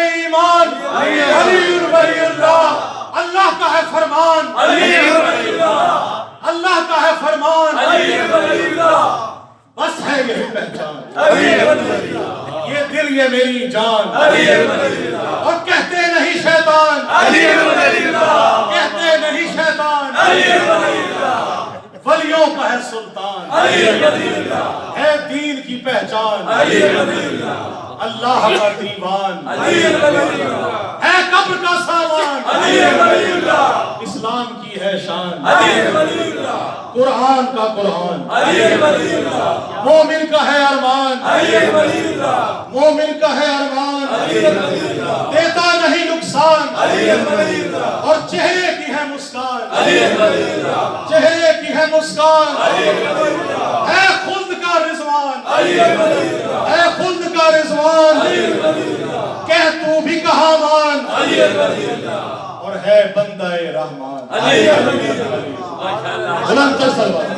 ایمان علی ولی اللہ، اللہ کا ہے فرمان علی ولی اللہ، اللہ کا ہے فرمان علی ولی اللہ، بس ہے یہی پہچان علی ولی اللہ، یہ دل یہ میری جان علی ولی اللہ، اور کہتے نہیں شیطان علی ولی اللہ، کہتے نہیں شیطان علی ولی اللہ، ولیوں کا ہے سلطان علی ولی اللہ، ہے دین کی پہچان علی ولی اللہ، اللہ کا دیوان علی ولی اللہ، ہے قبر کا سامان علی ولی اللہ، اسلام کی ہے شان علی ولی اللہ، قرآن کا قرآن علی ولی اللہ، مومن کا ہے ارمان علی ولی اللہ، مومن کا ہے ارمان علی ولی اللہ، دیتا نہیں نقصان علی ولی اللہ، اور چہرے کی ہے مسکان علی ولی اللہ، چہرے کی ہے مسکان علی ولی اللہ، ہے خلد کا رضوان علی ولی اللہ، ہے خلد کا رضوان علی ولی اللہ، کہہ تو بھی کہاں مان علی ولی اللہ، اور ہے بندہ رحمان علی ولی اللہ، بلند کر سلوات